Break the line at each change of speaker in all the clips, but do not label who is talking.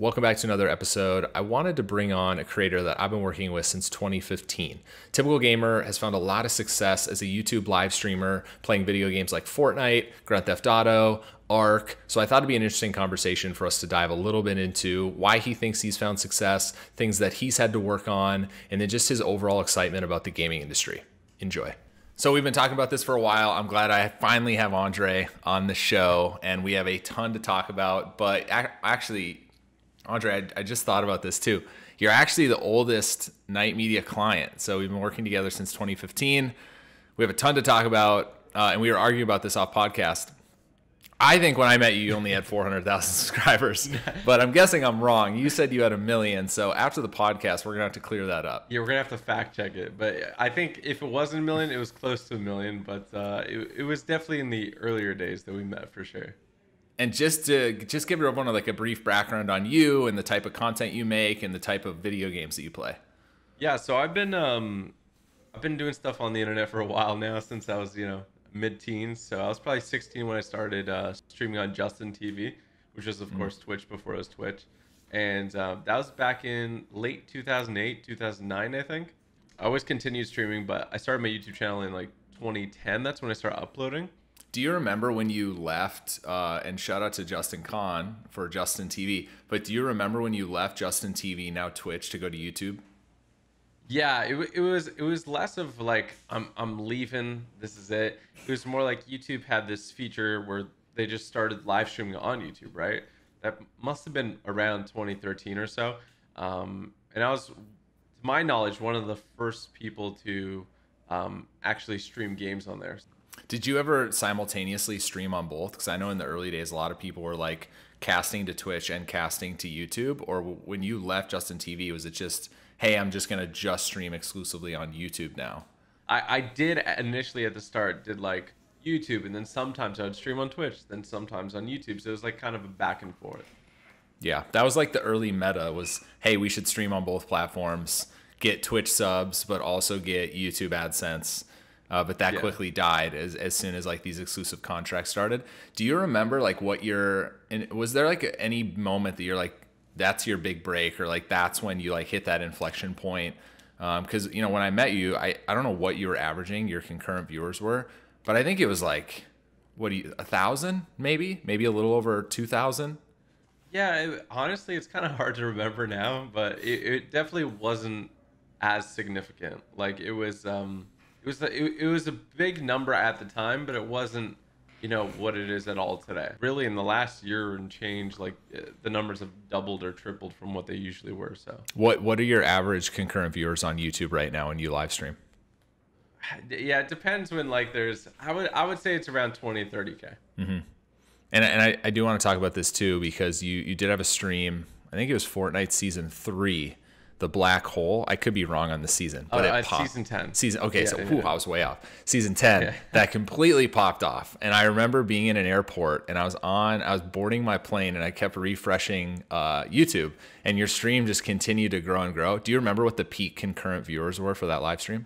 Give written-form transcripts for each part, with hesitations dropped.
Welcome back to another episode. I wanted to bring on a creator that I've been working with since 2015. Typical Gamer has found a lot of success as a YouTube live streamer, playing video games like Fortnite, Grand Theft Auto, Ark. So I thought it'd be an interesting conversation for us to dive a little bit into why he thinks he's found success, things that he's had to work on, and then just his overall excitement about the gaming industry. Enjoy. So we've been talking about this for a while. I'm glad I finally have Andre on the show, and we have a ton to talk about. But actually, Andre, I just thought about this too. You're actually the oldest Night Media client. So we've been working together since 2015. We have a ton to talk about, and we were arguing about this off podcast. I think when I met you, you only had 400,000 subscribers, but I'm guessing I'm wrong. You said you had 1 million. So after the podcast, we're going to have to clear that up.
Yeah, we're going to have to fact check it. But I think if it wasn't 1 million, it was close to 1 million. But it was definitely in the earlier days that we met for sure.
And just give everyone like a brief background on you and the type of content you make and the type of video games that you play.
Yeah, so I've been doing stuff on the internet for a while now, since I was, mid-teens. So I was probably 16 when I started streaming on Justin TV, which was of course Twitch before it was Twitch. And that was back in late 2008, 2009, I think. I always continued streaming, but I started my YouTube channel in like 2010. That's when I started uploading.
Do you remember when you left, and shout out to Justin Kahn for Justin TV, but do you remember when you left Justin TV, now Twitch, to go to YouTube?
Yeah, it was less of like I'm leaving, this is it. It was more like YouTube had this feature where they just started live streaming on YouTube, right? That must have been around 2013 or so. And I was, to my knowledge, one of the first people to actually stream games on there.
Did you ever simultaneously stream on both? Because I know in the early days, a lot of people were like casting to Twitch and casting to YouTube. Or when you left Justin TV, was it just, hey, I'm just going to just stream exclusively on YouTube now?
I did initially at the start, did like YouTube, and then sometimes I would stream on Twitch, then sometimes on YouTube. So it was like kind of a back and forth.
Yeah, that was like the early meta was, hey, we should stream on both platforms, get Twitch subs, but also get YouTube AdSense. But that quickly died as soon as like these exclusive contracts started. Do you remember like was there like any moment that you're like, that's your big break, or like that's when you like hit that inflection point? Because when I met you, I don't know what you were averaging, your concurrent viewers were, but I think it was like, 1,000 maybe a little over 2,000.
Yeah, honestly, it's kind of hard to remember now, but it definitely wasn't as significant. Like it was a big number at the time, but it wasn't what it is at all today. Really, in the last year and change, like the numbers have doubled or tripled from what they usually were. So
what are your average concurrent viewers on YouTube right now when you live stream?
Yeah, it depends. When like there's, I would say it's around 20-30K.
Mm-hmm. And I do want to talk about this too, because you did have a stream, I think it was Fortnite season 3, the black hole. I could be wrong on the season, but it popped.
Season 10.
Okay,
yeah,
so
yeah.
I was way off. Season 10, that completely popped off. And I remember being in an airport, and I was boarding my plane, and I kept refreshing YouTube, and your stream just continued to grow and grow. Do you remember what the peak concurrent viewers were for that live stream?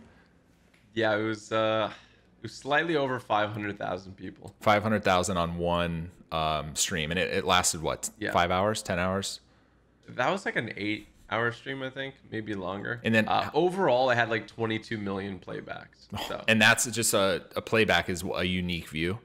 Yeah, it was slightly over 500,000 people.
500,000 on one stream, and it lasted what? 5 hours, 10 hours?
That was like an 8-hour stream, I think, maybe longer.
And then
overall, I had like 22 million playbacks. So.
And that's just a playback is a unique view.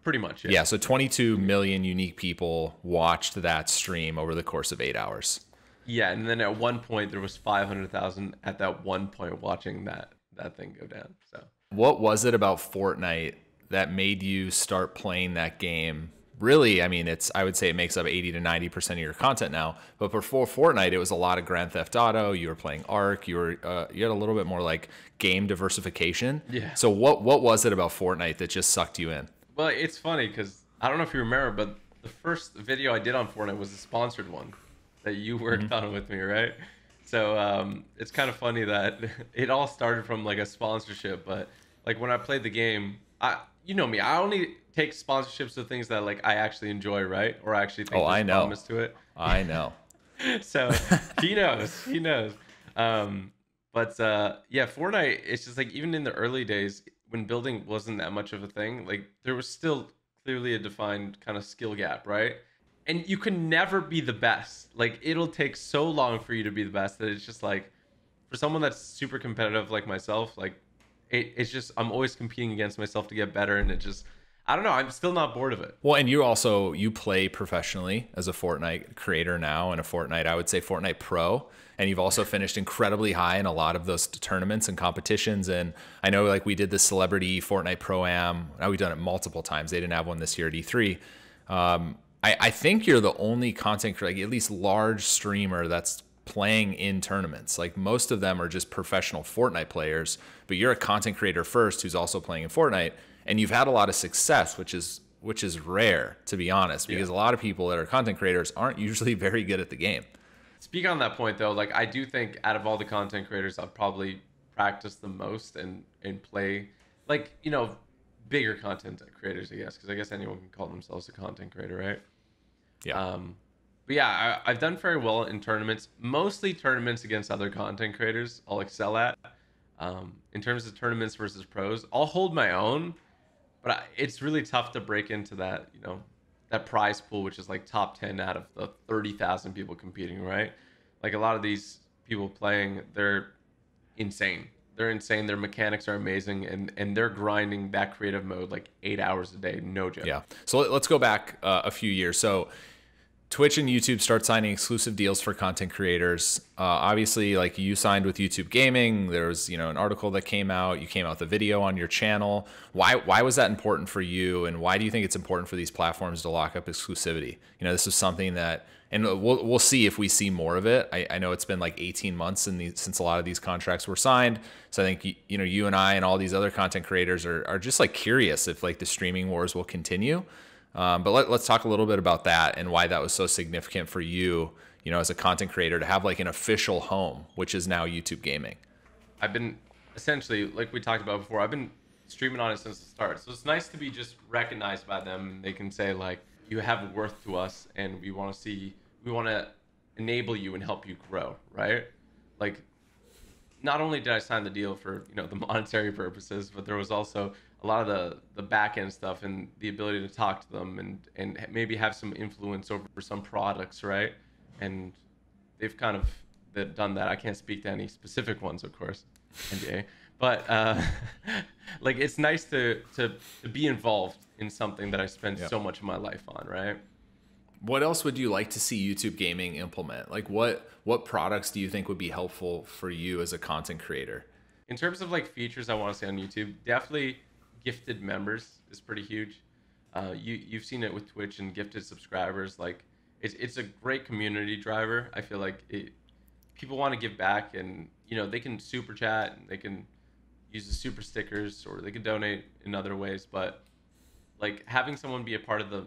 Pretty much, yeah.
Yeah, so 22 million unique people watched that stream over the course of 8 hours.
Yeah, and then at one point there was 500,000 at that one point watching that thing go down. So
what was it about Fortnite that made you start playing that game? Really, I mean, I would say it makes up 80 to 90% of your content now. But before Fortnite, it was a lot of Grand Theft Auto. You were playing Ark. You had a little bit more like game diversification.
Yeah.
So what was it about Fortnite that just sucked you in?
Well, it's funny because I don't know if you remember, but the first video I did on Fortnite was a sponsored one that you worked on with me, right? So it's kind of funny that it all started from like a sponsorship. But like when I played the game, you know me, I only take sponsorships of things that like I actually enjoy, right? Or I actually think there's promise to it.
I know.
So he knows. But yeah, Fortnite, it's just like even in the early days when building wasn't that much of a thing, like there was still clearly a defined kind of skill gap, right? and you can never be the best. Like, it'll take so long for you to be the best that it's just like, for someone that's super competitive like myself, like it's just, I'm always competing against myself to get better, and it just, I don't know, I'm still not bored of it.
Well, and you play professionally as a Fortnite creator now, and a Fortnite, I would say Fortnite pro, and you've also finished incredibly high in a lot of those tournaments and competitions. And I know, like, we did the celebrity Fortnite Pro-Am. Now we've done it multiple times. They didn't have one this year at E3. I think you're the only content creator, like, at least large streamer, that's playing in tournaments. Like, most of them are just professional Fortnite players, but you're a content creator first who's also playing in Fortnite, and you've had a lot of success, which is rare, to be honest, because a lot of people that are content creators aren't usually very good at the game.
Speak on that point though, like, I do think out of all the content creators, I've probably practiced the most and play, like, you know, bigger content creators, I guess, because I guess anyone can call themselves a content creator, right?
Yeah.
But yeah, I've done very well in tournaments, mostly tournaments against other content creators I'll excel at. In terms of tournaments versus pros, I'll hold my own, but it's really tough to break into that, you know, that prize pool, which is like top 10 out of the 30,000 people competing, right? Like, a lot of these people playing, they're insane. They're insane. Their mechanics are amazing, and they're grinding that creative mode like 8 hours a day, no joke.
Yeah. So let's go back a few years. So Twitch and YouTube start signing exclusive deals for content creators. Obviously, like, you signed with YouTube Gaming. There was, you know, an article that came out. You came out with a video on your channel. Why was that important for you, and why do you think it's important for these platforms to lock up exclusivity? You know, this is something that, and we'll see if we see more of it. I know it's been like 18 months since a lot of these contracts were signed. So I think, you know, you and I and all these other content creators are just, like, curious if, like, the streaming wars will continue. But let's talk a little bit about that and why that was so significant for you, you know, as a content creator, to have, like, an official home, which is now YouTube Gaming.
I've been, essentially, like we talked about before, I've been streaming on it since the start. So it's nice to be just recognized by them. They can say, like, you have worth to us, and we want to enable you and help you grow, right? Like, not only did I sign the deal for, you know, the monetary purposes, but there was also a lot of the back end stuff and the ability to talk to them and maybe have some influence over some products, right? And they've kind of done that. I can't speak to any specific ones, of course, NDA, but like, it's nice to be involved in something that I spend so much of my life on, right?
What else would you like to see YouTube Gaming implement? Like, what products do you think would be helpful for you as a content creator?
In terms of, like, features I want to see on YouTube, definitely gifted members is pretty huge. You've seen it with Twitch and gifted subscribers. Like, it's a great community driver. I feel like people want to give back, and, you know, they can super chat, and they can use the super stickers, or they can donate in other ways. But, like, having someone be a part of the,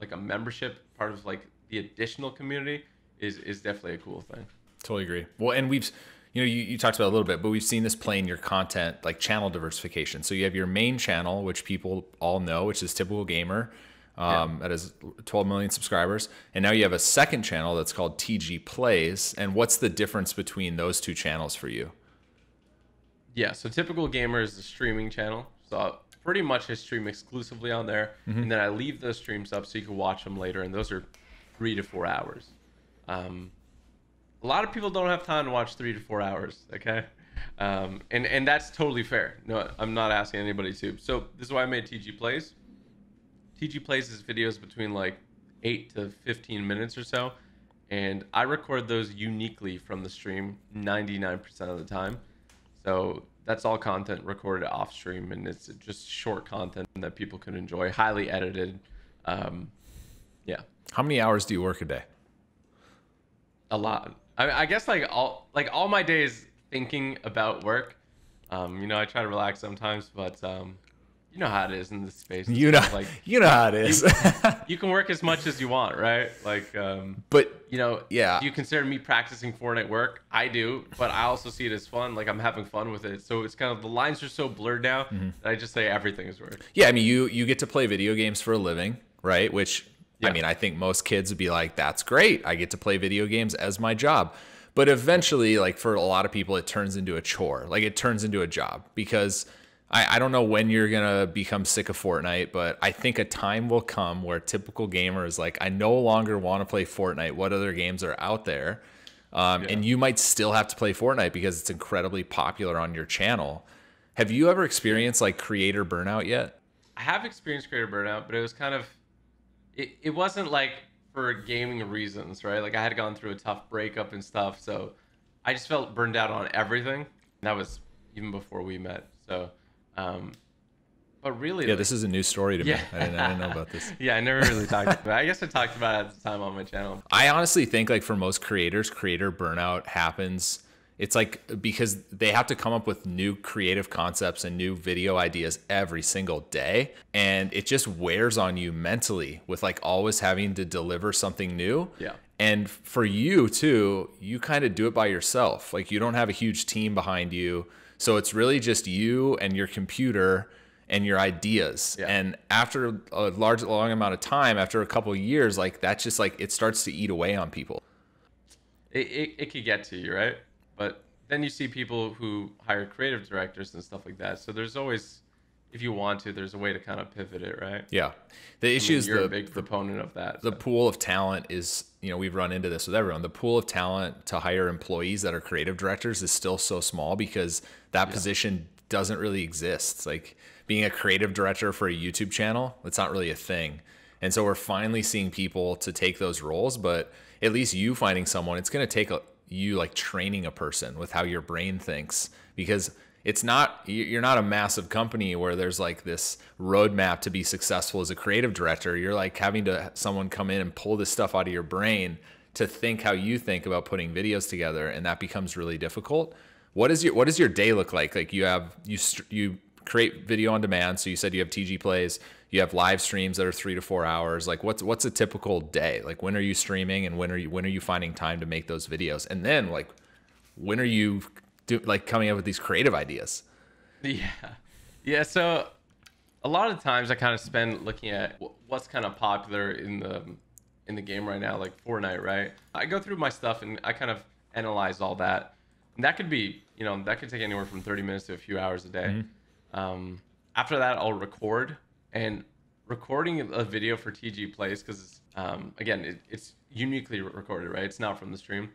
like, a membership, part of, like, the additional community is definitely a cool thing.
Totally agree. Well, and we've, you know, you talked about it a little bit, but we've seen this play in your content, like channel diversification. So you have your main channel, which people all know, which is Typical Gamer, that has 12 million subscribers. And now you have a second channel that's called TG Plays. And what's the difference between those two channels for you?
Yeah, so Typical Gamer is the streaming channel. So pretty much I stream exclusively on there. And then I leave those streams up so you can watch them later. And those are 3 to 4 hours. A lot of people don't have time to watch 3 to 4 hours, okay? And that's totally fair. No, I'm not asking anybody to. So this is why I made TG Plays. TG Plays is videos between, like, 8 to 15 minutes or so. And I record those uniquely from the stream 99% of the time. So that's all content recorded off stream, and it's just short content that people can enjoy, highly edited. Yeah.
How many hours do you work a day?
A lot. I guess, like, all my days thinking about work. You know, I try to relax sometimes, but you know how it is in this space.
You know,
like,
you know how it is.
You can work as much as you want, right? Like,
but
you know,
yeah.
Do you consider me practicing Fortnite work? I do, but I also see it as fun. Like, I'm having fun with it. So it's kind of, the lines are so blurred now that I just say everything is work.
Yeah, I mean, you get to play video games for a living, right? Which, I mean, I think most kids would be like, that's great. I get to play video games as my job. But eventually, like, for a lot of people, it turns into a chore. Like, it turns into a job because I don't know when you're going to become sick of Fortnite, but I think a time will come where typical gamer is like, I no longer want to play Fortnite. What other games are out there? And you might still have to play Fortnite because it's incredibly popular on your channel. Have you ever experienced like creator burnout yet?
I have experienced creator burnout, but it was kind of, it wasn't like for gaming reasons, right? Like I had gone through a tough breakup and stuff, so I just felt burned out on everything. That was even before we met. So, but really,
yeah, this is a new story to me. I didn't know about this.
Yeah, I never really talked about it. I guess I talked about it at the time on my channel.
I honestly think like for most creators, creator burnout happens. It's like because they have to come up with new creative concepts and new video ideas every single day. And it just wears on you mentally with like always having to deliver something new.
Yeah.
And for you too, you kind of do it by yourself. Like you don't have a huge team behind you. So it's really just you and your computer and your ideas.
Yeah.
And after a long amount of time, after a couple of years, like that's just like it starts to eat away on people.
It could get to you, right? But then you see people who hire creative directors and stuff like that. So there's always, if you want to, there's a way to kind of pivot it, right?
Yeah. The issue is
you're a big proponent of that.
The pool of talent is, you know, we've run into this with everyone. The pool of talent to hire employees that are creative directors is still so small because that position doesn't really exist. It's like being a creative director for a YouTube channel, it's not really a thing. And so we're finally seeing people to take those roles, but at least you finding someone, it's going to take you like training a person with how your brain thinks, because it's not, you're not a massive company where there's like this roadmap to be successful as a creative director. You're like having to someone come in and pull this stuff out of your brain to think how you think about putting videos together. And that becomes really difficult. What does your day look like? Like you create video on demand. So you said you have TG plays, you have live streams that are 3 to 4 hours. Like what's a typical day? Like when are you streaming and when are you finding time to make those videos? And then like, when are you coming up with these creative ideas?
Yeah. So a lot of times I kind of spend looking at what's kind of popular in the game right now, like Fortnite, right? I go through my stuff and I kind of analyze all that. And that could be, you know, that could take anywhere from 30 minutes to a few hours a day. Mm-hmm. After that, I'll record. And recording a video for TG Plays, because again, it's uniquely recorded, right? It's not from the stream.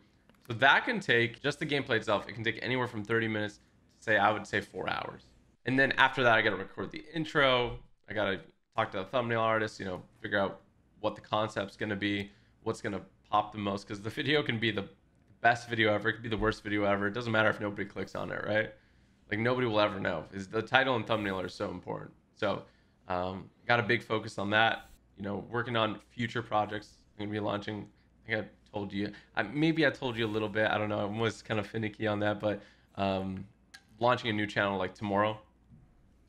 So that can take, just the gameplay itself, it can take anywhere from 30 minutes to I would say 4 hours. And then after that, I got to record the intro. I got to talk to the thumbnail artist, you know, figure out what the concept's going to be, what's going to pop the most, because the video can be the best video ever. It could be the worst video ever. It doesn't matter if nobody clicks on it, right? Like nobody will ever know. The title and thumbnail are so important. So got a big focus on that. You know, working on future projects. I'm going to be launching, I think I told you, maybe I told you a little bit. I don't know. I was kind of finicky on that, but launching a new channel like tomorrow.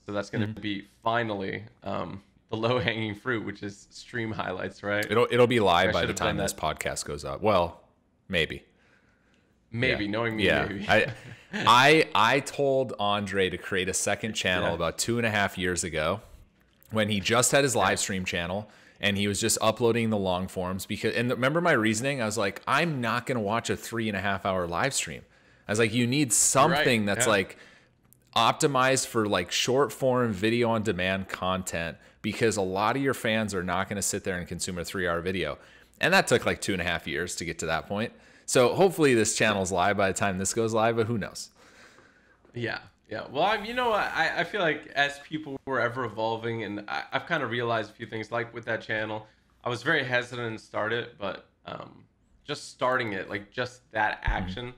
So that's going to be finally the low-hanging fruit, which is stream highlights, right?
It'll be live by the time this podcast goes up. Well, maybe.
Knowing me, maybe.
I told Andre to create a second channel about 2.5 years ago when he just had his live stream channel and he was just uploading the long forms and remember my reasoning? I was like, I'm not going to watch a 3.5 hour live stream. I was like, you need something that's like optimized for like short form video on demand content, because a lot of your fans are not going to sit there and consume a 3-hour video. And that took like 2.5 years to get to that point. So hopefully this channel's live by the time this goes live, but who knows?
Yeah. Well, you know, I feel like as people were ever evolving, and I've kind of realized a few things, like with that channel, I was very hesitant to start it, but just starting it, like just that action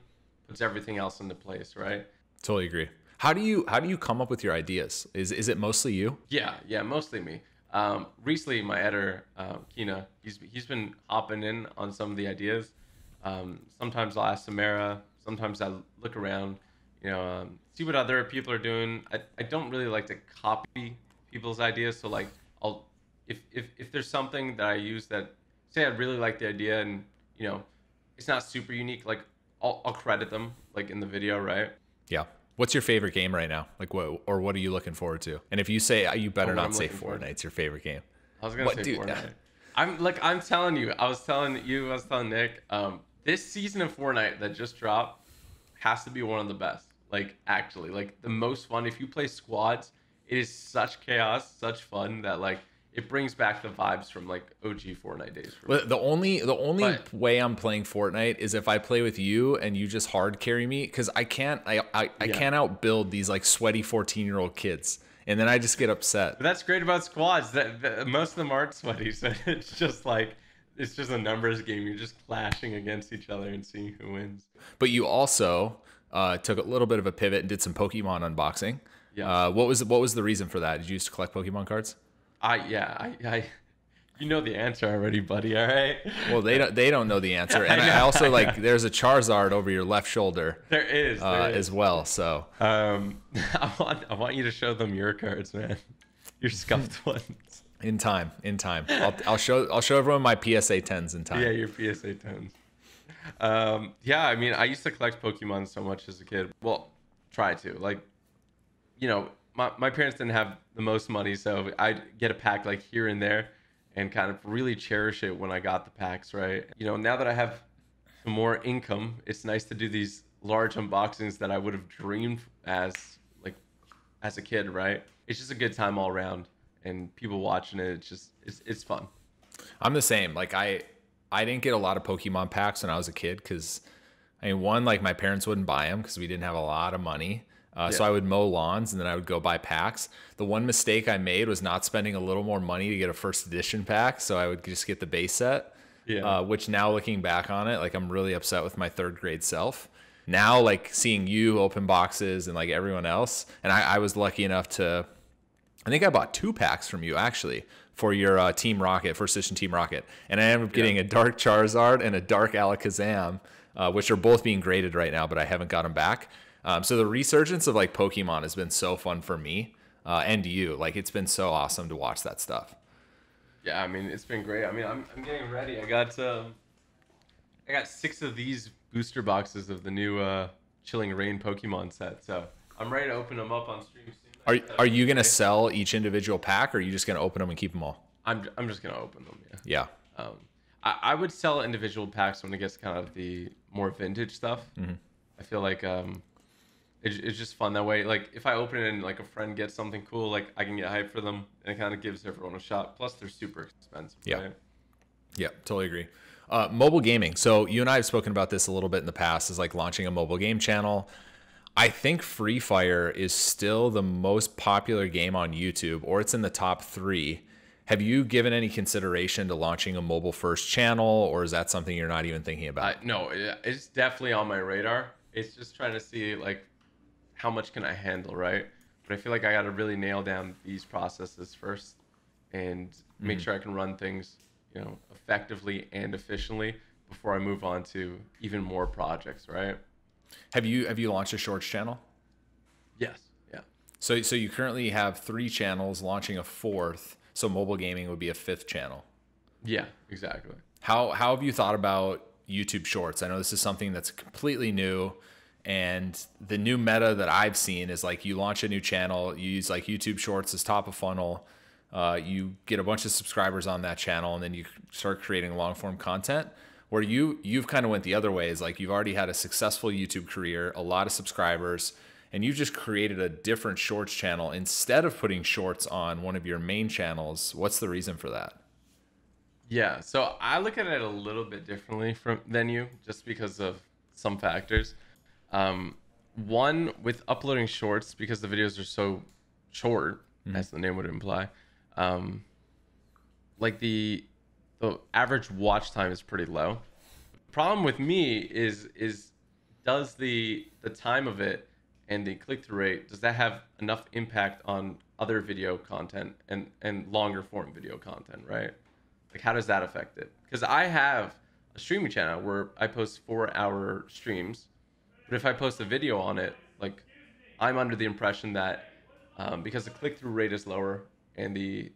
puts everything else into place, right?
Totally agree. How do you come up with your ideas? Is it mostly you?
Yeah, mostly me. Recently, my editor, Kina, he's been hopping in on some of the ideas. Sometimes I'll ask Samara. Sometimes I look around, you know, see what other people are doing. I don't really like to copy people's ideas. So like if there's something that I use that, say I really like the idea and, you know, it's not super unique, like I'll credit them like in the video, right?
Yeah. What's your favorite game right now? Like what are you looking forward to? And if you say, you better not say Fortnite's your favorite game.
I was going to say Fortnite. I'm telling you, I was telling Nick, this season of Fortnite that just dropped has to be one of the best. Like actually, like the most fun. If you play squads, it is such chaos, such fun that like it brings back the vibes from like OG Fortnite days for me.
Well, the only
But
way I'm playing Fortnite is if I play with you and you just hard carry me, because I can't
yeah.
can't outbuild these like sweaty 14-year-old kids, and then I just get upset.
But that's great about squads. That most of them aren't sweaty, so it's just like it's just a numbers game. You're just clashing against each other and seeing who wins.
But you also took a little bit of a pivot and did some Pokemon unboxing.
Yeah.
What was the reason for that? Did you used to collect Pokemon cards?
I you know the answer already, buddy. All right.
Well, they don't know the answer, and I also like there's a Charizard over your left shoulder.
There is
as well. So
I want you to show them your cards, man. Your scuffed ones.
in time, I'll show everyone my PSA 10s in time.
Yeah, your PSA 10s. Yeah, I mean, I used to collect Pokemon so much as a kid. Well, try to. Like, you know, my parents didn't have the most money, so I'd get a pack like here and there and kind of really cherish it when I got the packs, right? You know, now that I have some more income, it's nice to do these large unboxings that I would have dreamed as a kid, right? It's just a good time all around, and people watching it, it's fun.
I'm the same. Like I didn't get a lot of Pokemon packs when I was a kid because, I mean, one, like my parents wouldn't buy them because we didn't have a lot of money. So I would mow lawns and then I would go buy packs. The one mistake I made was not spending a little more money to get a first edition pack. So I would just get the base set, which now looking back on it, like I'm really upset with my third grade self. Now, like seeing you open boxes and like everyone else. And I was lucky enough to, I think I bought 2 packs from you actually for your Team Rocket, first edition Team Rocket. And I ended up getting a Dark Charizard and a Dark Alakazam, which are both being graded right now, but I haven't got them back. So the resurgence of like Pokemon has been so fun for me and you. Like it's been so awesome to watch that stuff.
Yeah, I mean it's been great. I mean I'm getting ready. I got 6 of these booster boxes of the new Chilling Reign Pokemon set. So I'm ready to open them up on stream soon.
Are you gonna sell each individual pack, or are you just gonna open them and keep them all?
I'm just gonna open them.
Yeah.
I would sell individual packs when it gets kind of the more vintage stuff. Mm-hmm. I feel like it's just fun that way. Like if I open it and like a friend gets something cool, like I can get hyped for them, and it kind of gives everyone a shot. Plus they're super expensive.
Yeah.
Right?
Yeah, totally agree. Mobile gaming. So you and I have spoken about this a little bit in the past, is like launching a mobile game channel. I think Free Fire is still the most popular game on YouTube, or it's in the top 3. Have you given any consideration to launching a mobile first channel, or is that something you're not even thinking about?
No, it's definitely on my radar. It's just trying to see like how much can I handle, right? But I feel like I got to really nail down these processes first and make sure I can run things, you know, effectively and efficiently before I move on to even more projects, right?
Have you launched a shorts channel?
Yes. Yeah.
So you currently have 3 channels, launching a 4th. So mobile gaming would be a 5th channel.
Yeah, exactly.
How have you thought about YouTube Shorts? I know this is something that's completely new, and the new meta that I've seen is like you launch a new channel, you use like YouTube Shorts as top of funnel, you get a bunch of subscribers on that channel, and then you start creating long form content. Where you've kind of went the other way, is like you've already had a successful YouTube career, a lot of subscribers, and you just created a different shorts channel instead of putting shorts on one of your main channels. What's the reason for that?
Yeah, so I look at it a little bit differently than you, just because of some factors. One, with uploading shorts, because the videos are so short, as the name would imply, like the average watch time is pretty low. The problem with me is does the time of it and the click-through rate, does that have enough impact on other video content and longer form video content, right? Like how does that affect it? Because I have a streaming channel where I post 4-hour streams, but if I post a video on it, like I'm under the impression that because the click-through rate is lower and the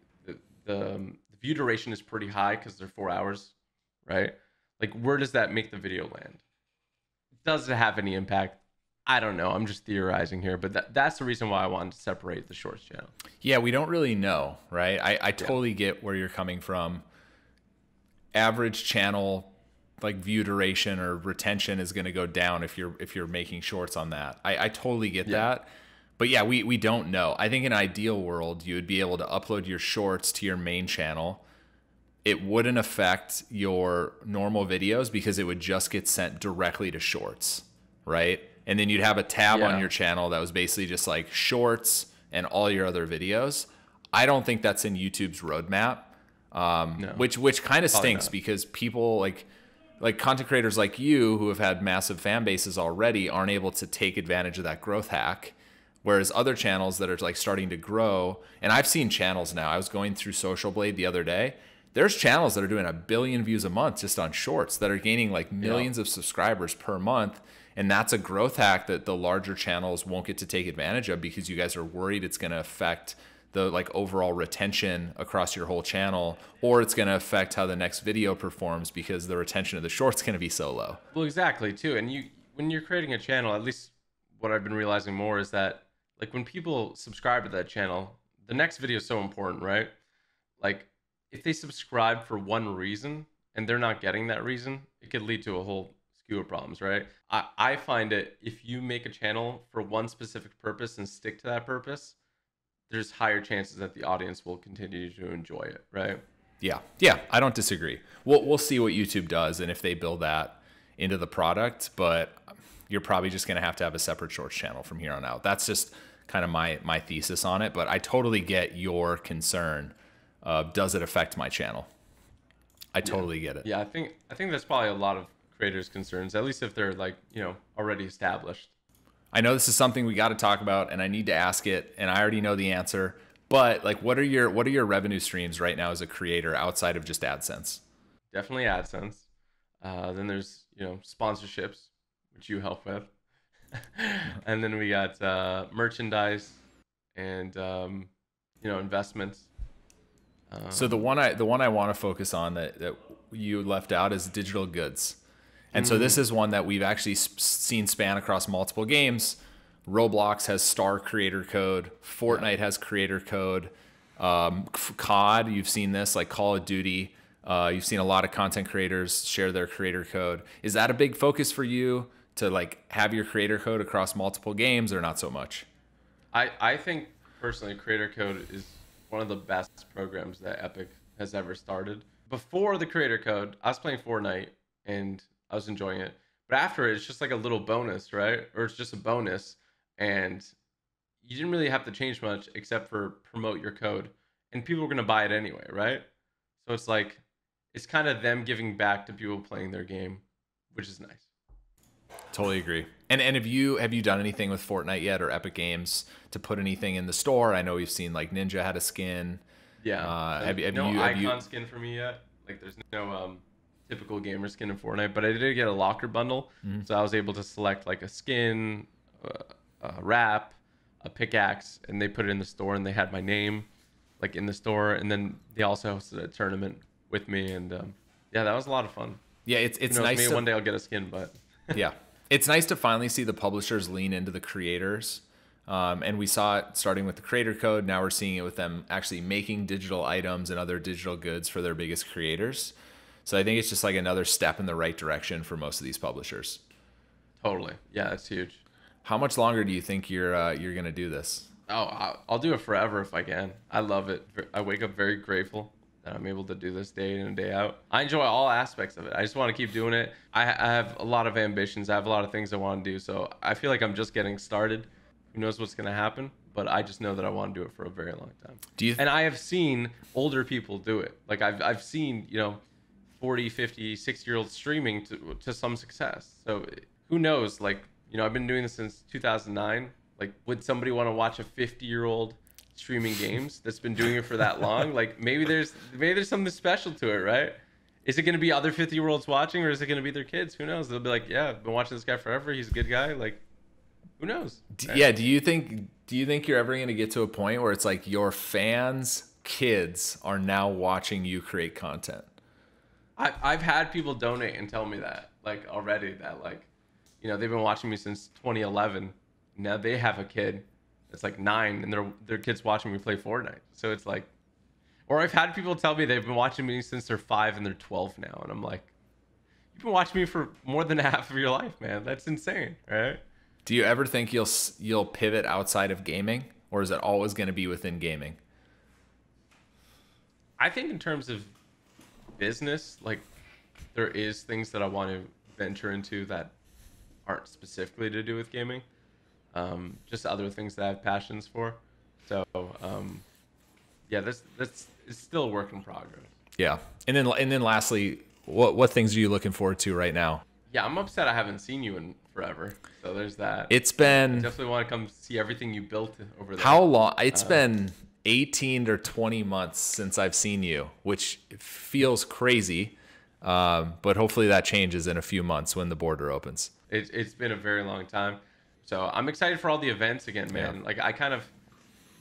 view duration is pretty high because they're 4 hours, right? Like where does that make the video land? Does it have any impact? I don't know. I'm just theorizing here, but that's the reason why I wanted to separate the shorts channel.
Yeah, we don't really know, right? I totally get where you're coming from. Average channel like view duration or retention is going to go down if you're making shorts on that. I totally get that. But yeah, we don't know. I think in an ideal world, you would be able to upload your shorts to your main channel. It wouldn't affect your normal videos because it would just get sent directly to shorts, right? And then you'd have a tab on your channel that was basically just like shorts and all your other videos. I don't think that's in YouTube's roadmap,
No,
which kind of
probably
stinks
not.
because people like content creators like you who have had massive fan bases already aren't able to take advantage of that growth hack. Whereas other channels that are like starting to grow, and I've seen channels now. I was going through Social Blade the other day. There's channels that are doing 1 billion views a month just on shorts that are gaining like millions of subscribers per month. And that's a growth hack that the larger channels won't get to take advantage of because you guys are worried it's going to affect the like overall retention across your whole channel, or it's going to affect how the next video performs because the retention of the short's going to be so low.
Well, exactly too. And when you're creating a channel, at least what I've been realizing more is that like when people subscribe to that channel, the next video is so important, right? Like if they subscribe for one reason and they're not getting that reason, it could lead to a whole skew of problems, right? I find it, if you make a channel for one specific purpose and stick to that purpose, there's higher chances that the audience will continue to enjoy it, right?
Yeah, I don't disagree. We'll see what YouTube does and if they build that into the product, but you're probably just going to have a separate shorts channel from here on out. That's just kind of my thesis on it, but I totally get your concern of does it affect my channel? I totally get it.
Yeah, I think that's probably a lot of creators' concerns, at least if they're like, already established.
I know this is something we got to talk about and I need to ask it and I already know the answer, but like what are your revenue streams right now as a creator outside of just AdSense?
Definitely AdSense. Then there's, sponsorships, which you help with. And then we got merchandise and investments.
So the one I want to focus on that you left out is digital goods. And so this is one that we've actually seen span across multiple games. Roblox has star creator code. Fortnite has creator code. COD, you've seen this, like Call of Duty. You've seen a lot of content creators share their creator code. Is that a big focus for you to like have your creator code across multiple games or not so much?
I think personally creator code is one of the best programs that Epic has ever started. Before the creator code, I was playing Fortnite and I was enjoying it. But after it, it's just like a little bonus, right? Or it's just a bonus. And you didn't really have to change much except for promote your code. And people were going to buy it anyway, right? So it's like, it's kind of them giving back to people playing their game, which is nice.
Totally agree. And have you done anything with Fortnite yet or Epic Games to put anything in the store? I know we've seen like Ninja had a skin.
Yeah.
Have
no
you
icon skin for me yet. Like there's no typical gamer skin in Fortnite, but I did get a locker bundle, so I was able to select like a skin, a wrap, a pickaxe, and they put it in the store, and they had my name, like in the store, and then they also hosted a tournament with me, and yeah, that was a lot of fun.
Yeah, it's nice.
Maybe one day I'll get a skin, but
yeah, it's nice to finally see the publishers lean into the creators. And we saw it starting with the creator code. Now we're seeing it with them actually making digital items and other digital goods for their biggest creators. So I think it's just like another step in the right direction for most of these publishers.
Totally. Yeah, it's huge.
How much longer do you think you're going to do this?
Oh, I'll do it forever if I can. I love it. I wake up very grateful that I'm able to do this day in and day out. I enjoy all aspects of it. I just want to keep doing it. I have a lot of ambitions. I have a lot of things I want to do. So I feel like I'm just getting started. Who knows what's going to happen? But I just know that I want to do it for a very long time. And I have seen older people do it. Like I've seen, 40, 50, 60-year-olds streaming to some success. So who knows? Like, I've been doing this since 2009. Like, would somebody want to watch a 50-year-old streaming games that's been doing it for that long? Like, maybe there's something special to it, right? Is it going to be other 50-year-olds watching, or is it going to be their kids? Who knows? They'll be like, yeah, I've been watching this guy forever. He's a good guy. Like, who knows? Right?
Yeah. Do you think you're ever going to get to a point where it's like your fans' kids are now watching you create content?
I've had people donate and tell me that, like, already, that, like, they've been watching me since 2011. Now they have a kid that's like 9 and their kid's watching me play Fortnite. So it's like, or I've had people tell me they've been watching me since they're 5 and they're 12 now. And I'm like, you've been watching me for more than half of your life, man. That's insane, right?
Do you ever think you'll pivot outside of gaming, or is it always going to be within gaming?
I think in terms of business, like there is things that I want to venture into that aren't specifically to do with gaming. Just other things that I have passions for. So yeah, that's it's still a work in progress.
Yeah. And then lastly, what things are you looking forward to right now?
Yeah, I'm upset I haven't seen you in forever. So there's that.
It's
I
been
definitely want to come see everything you built over there.
how long? It's been 18 or 20 months since I've seen you, which feels crazy. But hopefully that changes in a few months when the border opens.
It's been a very long time. So I'm excited for all the events again, man.
Yeah.
Like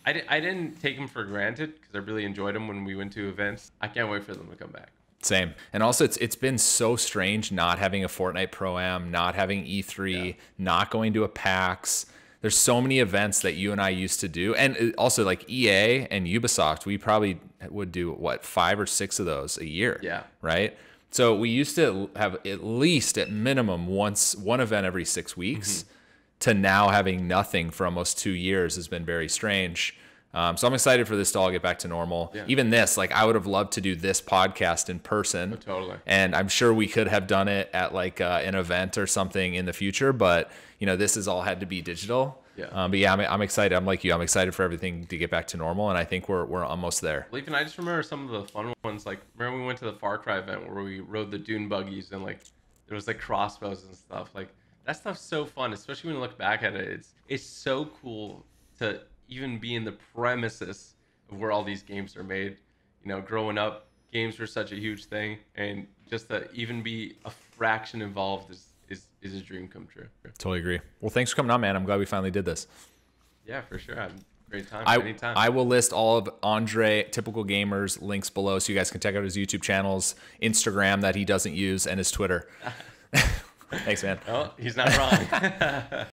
I didn't take them for granted because I really enjoyed them when we went to events. I can't wait for them to come back.
Same. And also it's been so strange not having a Fortnite Pro-Am, not having E3, not going to a PAX. There's so many events that you and I used to do. And also like EA and Ubisoft, we probably would do what, 5 or 6 of those a year.
Yeah.
Right? So we used to have at least at minimum one event every 6 weeks to now having nothing for almost 2 years has been very strange. So I'm excited for this to all get back to normal.
Yeah.
Even this, like I would have loved to do this podcast in person.
Oh, totally.
And I'm sure we could have done it at like an event or something in the future, but you know, this has all had to be digital.
Yeah.
But yeah, I'm excited. I'm like you. I'm excited for everything to get back to normal, and I think we're almost there.
Well, even I just remember some of the fun ones. Like remember we went to the Far Cry event where we rode the dune buggies and like there was like crossbows and stuff. Like that stuff's so fun, especially when you look back at it. It's so cool to even be in the premises of where all these games are made. You know, growing up, games were such a huge thing, and just to even be a fraction involved is a dream come true.
Totally agree. Well, thanks for coming on, man. I'm glad we finally did this.
Yeah, for sure. I had a great time. Anytime.
I will list all of Andre Typical Gamers links below so you guys can check out his YouTube channels, Instagram that he doesn't use, and his Twitter. Thanks, man.
Well, he's not wrong.